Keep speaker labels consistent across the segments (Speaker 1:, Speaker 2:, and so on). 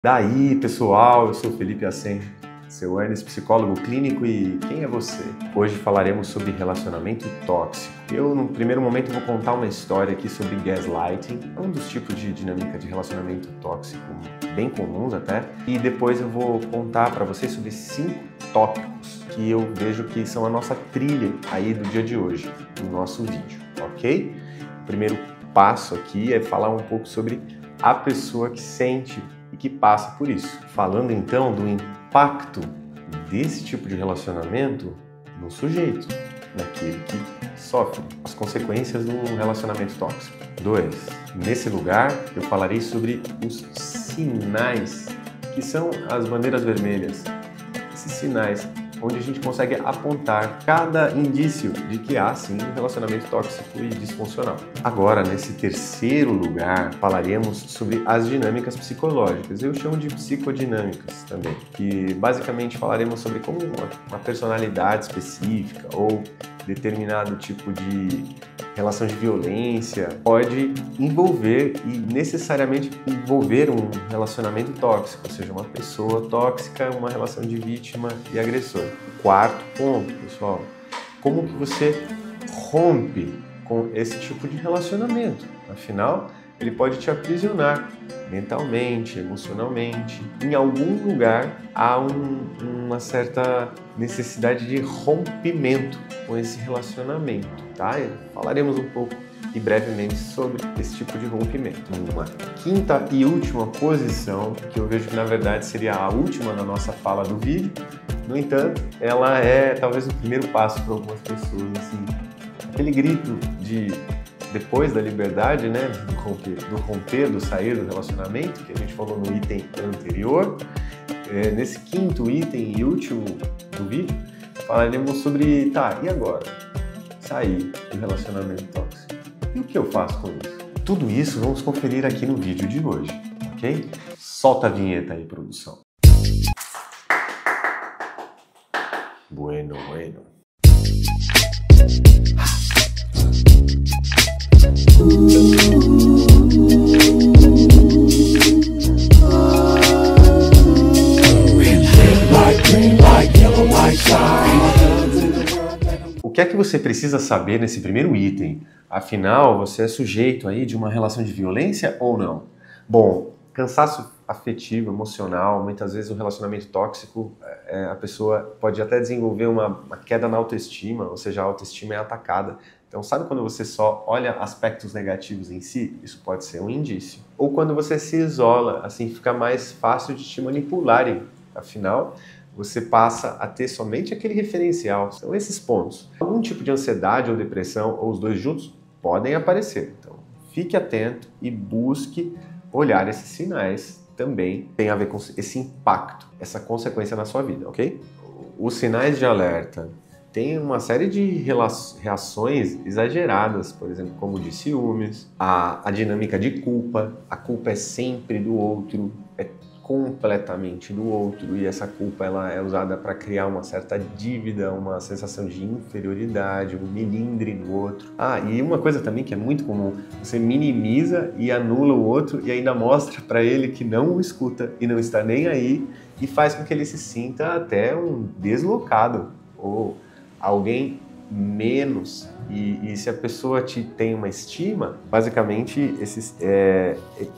Speaker 1: Daí, pessoal, eu sou Felipe Assen, seu Ernest, psicólogo clínico, e quem é você? Hoje falaremos sobre relacionamento tóxico. Eu, no primeiro momento, vou contar uma história aqui sobre gaslighting, um dos tipos de dinâmica de relacionamento tóxico bem comuns até, e depois eu vou contar para vocês sobre 5 tópicos que eu vejo que são a nossa trilha aí do dia de hoje, no nosso vídeo, ok? O primeiro passo aqui é falar um pouco sobre a pessoa que sente e que passa por isso. Falando então do impacto desse tipo de relacionamento no sujeito, naquele que sofre as consequências do relacionamento tóxico. 2. Nesse lugar eu falarei sobre os sinais, que são as bandeiras vermelhas. Esses sinais onde a gente consegue apontar cada indício de que há, sim, um relacionamento tóxico e disfuncional. Agora, nesse terceiro lugar, falaremos sobre as dinâmicas psicológicas. Eu chamo de psicodinâmicas também, que basicamente falaremos sobre como uma personalidade específica ou determinado tipo de relação de violência pode envolver e necessariamente envolver um relacionamento tóxico, ou seja, uma pessoa tóxica, uma relação de vítima e agressor. Quarto ponto, pessoal, como que você rompe com esse tipo de relacionamento? Afinal, ele pode te aprisionar mentalmente, emocionalmente. Em algum lugar há uma certa necessidade de rompimento com esse relacionamento, tá? Falaremos um pouco e brevemente sobre esse tipo de rompimento. Uma quinta e última posição, que eu vejo que na verdade seria a última na nossa fala do vídeo, no entanto, ela é talvez o primeiro passo para algumas pessoas, assim, aquele grito de depois da liberdade, né, do romper, do sair do relacionamento, que a gente falou no item anterior. Nesse quinto item e último do vídeo, falaremos sobre, e agora? Sair do relacionamento tóxico. E o que eu faço com isso? Tudo isso vamos conferir aqui no vídeo de hoje, ok? Solta a vinheta aí, produção. Bueno. O que é que você precisa saber nesse primeiro item? Afinal, você é sujeito aí de uma relação de violência ou não? Bom, cansaço afetivo, emocional, muitas vezes o relacionamento tóxico, a pessoa pode até desenvolver uma queda na autoestima, ou seja, a autoestima é atacada. Então, sabe quando você só olha aspectos negativos em si? Isso pode ser um indício. Ou quando você se isola, assim fica mais fácil de te manipularem. Afinal, você passa a ter somente aquele referencial. São esses pontos. Algum tipo de ansiedade ou depressão, ou os dois juntos, podem aparecer. Então, fique atento e busque olhar esses sinais. Também tem a ver com esse impacto, essa consequência na sua vida, ok? Os sinais de alerta têm uma série de reações exageradas, por exemplo, como de ciúmes, a dinâmica de culpa. A culpa é sempre do outro, é completamente do outro, e essa culpa ela é usada para criar uma certa dívida, uma sensação de inferioridade, um melindre no outro. E uma coisa também que é muito comum, você minimiza e anula o outro e ainda mostra para ele que não o escuta e não está nem aí, e faz com que ele se sinta até um deslocado ou alguém menos. E se a pessoa te tem uma estima, basicamente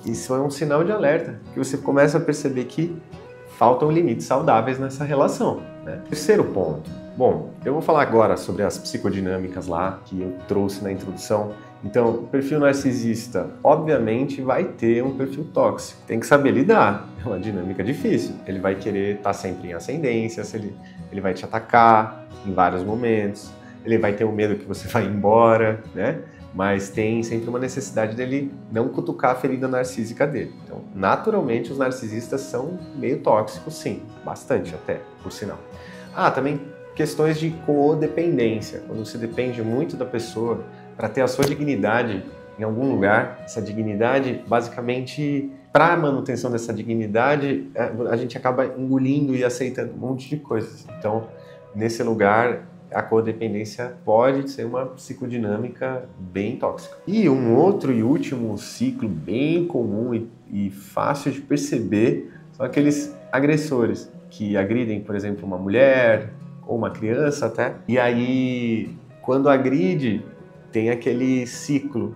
Speaker 1: isso é um sinal de alerta, que você começa a perceber que faltam limites saudáveis nessa relação, né? Terceiro ponto. Bom, eu vou falar agora sobre as psicodinâmicas lá, que eu trouxe na introdução. Então, o perfil narcisista, obviamente, vai ter um perfil tóxico. Tem que saber lidar. É uma dinâmica difícil. Ele vai querer estar sempre em ascendência, ele vai te atacar em vários momentos. Ele vai ter o medo que você vai embora, né? Mas tem sempre uma necessidade dele não cutucar a ferida narcísica dele. Então, naturalmente, os narcisistas são meio tóxicos, sim. Bastante até, por sinal. Também questões de codependência. Quando você depende muito da pessoa para ter a sua dignidade em algum lugar, essa dignidade, basicamente, para a manutenção dessa dignidade, a gente acaba engolindo e aceitando um monte de coisas. Então, nesse lugar, a codependência pode ser uma psicodinâmica bem tóxica. E um outro e último ciclo bem comum e fácil de perceber são aqueles agressores que agridem, por exemplo, uma mulher ou uma criança até. E aí, quando agride, tem aquele ciclo,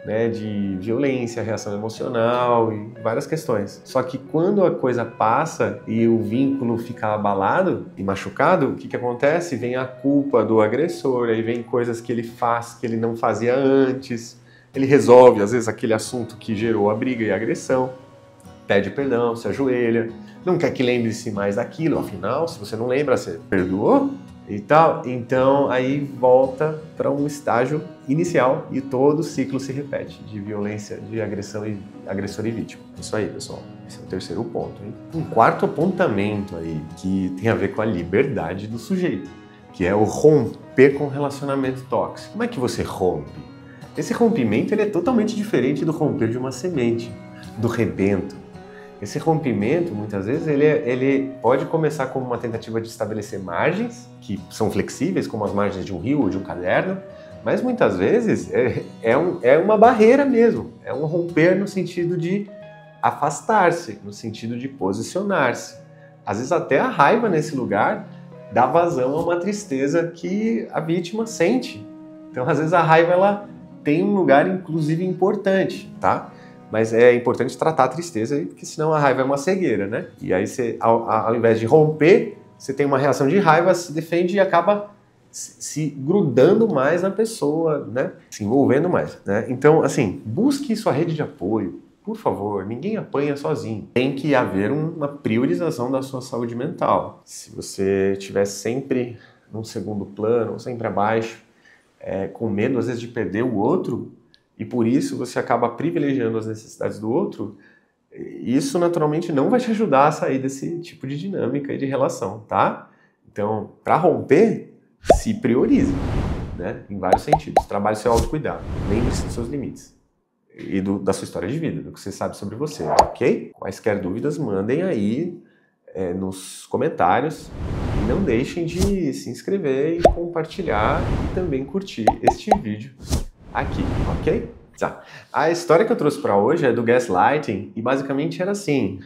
Speaker 1: né, de violência, reação emocional e várias questões. Só que quando a coisa passa e o vínculo fica abalado e machucado, o que que acontece? Vem a culpa do agressor, aí vem coisas que ele faz que ele não fazia antes, ele resolve, às vezes, aquele assunto que gerou a briga e a agressão, pede perdão, se ajoelha, não quer que lembre-se mais daquilo, afinal, se você não lembra, você perdoou? E tal, então aí volta para um estágio inicial e todo o ciclo se repete de violência, de agressão e agressor e vítima. Isso aí, pessoal. Esse é o terceiro ponto, hein? Um quarto apontamento aí que tem a ver com a liberdade do sujeito, que é o romper com relacionamento tóxico. Como é que você rompe? Esse rompimento ele é totalmente diferente do romper de uma semente, do rebento. Esse rompimento, muitas vezes, ele pode começar como uma tentativa de estabelecer margens, que são flexíveis, como as margens de um rio ou de um caderno, mas muitas vezes é uma barreira mesmo, é um romper no sentido de afastar-se, no sentido de posicionar-se. Às vezes até a raiva nesse lugar dá vazão a uma tristeza que a vítima sente. Então, às vezes a raiva ela tem um lugar, inclusive, importante, tá? Mas é importante tratar a tristeza, porque senão a raiva é uma cegueira, né? E aí você, ao invés de romper, você tem uma reação de raiva, se defende e acaba se grudando mais na pessoa, né? Se envolvendo mais, né? Então, assim, busque sua rede de apoio. Por favor, ninguém apanha sozinho. Tem que haver uma priorização da sua saúde mental. Se você estiver sempre num segundo plano, ou sempre abaixo, com medo, às vezes, de perder o outro, e por isso você acaba privilegiando as necessidades do outro, isso naturalmente não vai te ajudar a sair desse tipo de dinâmica e de relação, tá? Então, para romper, se priorize, né? Em vários sentidos. Trabalhe seu autocuidado. Lembre-se dos seus limites e da sua história de vida, do que você sabe sobre você, ok? Quaisquer dúvidas, mandem aí nos comentários. E não deixem de se inscrever e compartilhar e também curtir este vídeo aqui, ok? Tá. A história que eu trouxe para hoje é do gaslighting e basicamente era assim,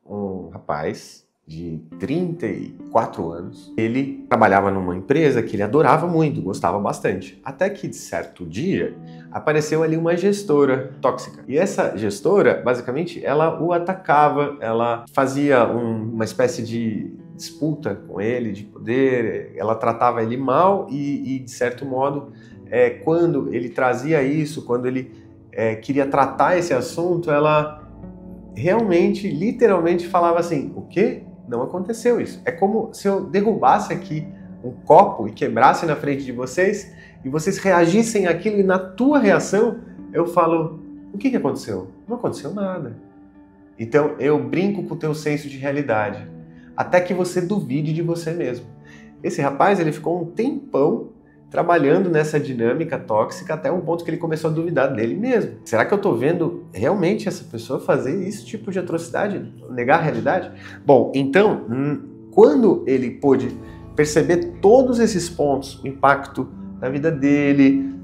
Speaker 1: um rapaz de 34 anos, ele trabalhava numa empresa que ele adorava muito, gostava bastante, até que de certo dia apareceu ali uma gestora tóxica. E essa gestora, basicamente, ela o atacava, ela fazia uma espécie de disputa com ele, de poder, ela tratava ele mal e de certo modo, quando ele trazia isso, quando ele queria tratar esse assunto, ela realmente, literalmente falava assim, o quê? Não aconteceu isso. É como se eu derrubasse aqui um copo e quebrasse na frente de vocês e vocês reagissem àquilo e na tua reação eu falo, o que aconteceu? Não aconteceu nada. Então eu brinco com o teu senso de realidade, até que você duvide de você mesmo. Esse rapaz, ele ficou um tempão trabalhando nessa dinâmica tóxica até um ponto que ele começou a duvidar dele mesmo. Será que eu estou vendo realmente essa pessoa fazer esse tipo de atrocidade? Negar a realidade? Bom, então, quando ele pôde perceber todos esses pontos, o impacto na vida dele,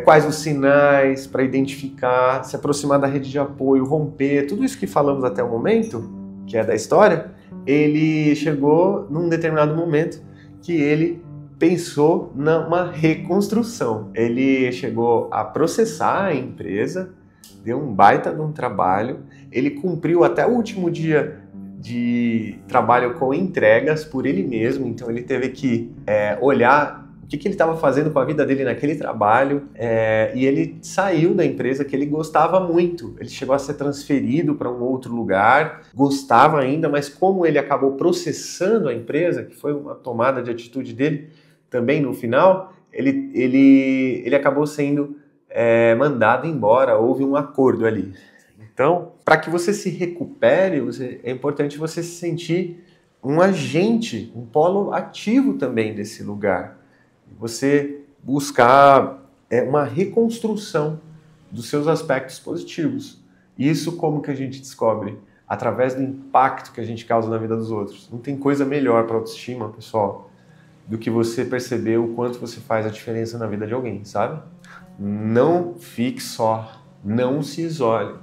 Speaker 1: quais os sinais para identificar, se aproximar da rede de apoio, romper, tudo isso que falamos até o momento, que é da história, ele chegou num determinado momento que ele pensou numa reconstrução. Ele chegou a processar a empresa, deu um baita de um trabalho, ele cumpriu até o último dia de trabalho com entregas por ele mesmo, então ele teve que olhar o que ele estava fazendo com a vida dele naquele trabalho, e ele saiu da empresa que ele gostava muito. Ele chegou a ser transferido para um outro lugar, gostava ainda, mas como ele acabou processando a empresa, que foi uma tomada de atitude dele, também no final, ele acabou sendo mandado embora, houve um acordo ali. Então, para que você se recupere, é importante você se sentir um agente, um polo ativo também desse lugar. Você buscar uma reconstrução dos seus aspectos positivos. Isso como que a gente descobre? Através do impacto que a gente causa na vida dos outros. Não tem coisa melhor para a autoestima, pessoal, do que você perceber o quanto você faz a diferença na vida de alguém, sabe? Não fique só, não se isole.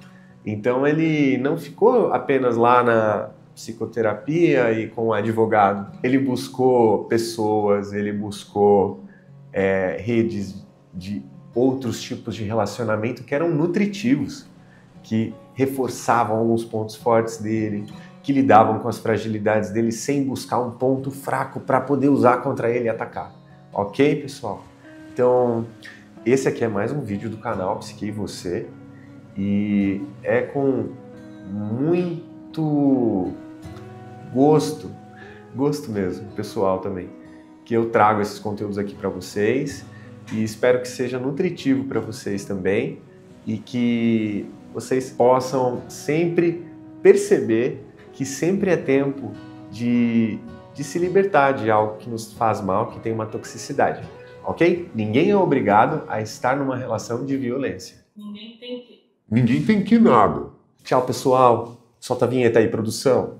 Speaker 1: Então ele não ficou apenas lá psicoterapia e com o advogado, ele buscou pessoas, ele buscou redes de outros tipos de relacionamento que eram nutritivos, que reforçavam alguns pontos fortes dele, que lidavam com as fragilidades dele sem buscar um ponto fraco para poder usar contra ele e atacar. Ok, pessoal? Então, esse aqui é mais um vídeo do canal Psique e Você, e é com muito gosto mesmo, pessoal também, que eu trago esses conteúdos aqui para vocês, e espero que seja nutritivo para vocês também, e que vocês possam sempre perceber que sempre é tempo de se libertar de algo que nos faz mal, que tem uma toxicidade, ok? Ninguém é obrigado a estar numa relação de violência.
Speaker 2: Ninguém tem que.
Speaker 3: Ninguém tem que nada.
Speaker 1: Tchau, pessoal. Solta a vinheta aí, produção.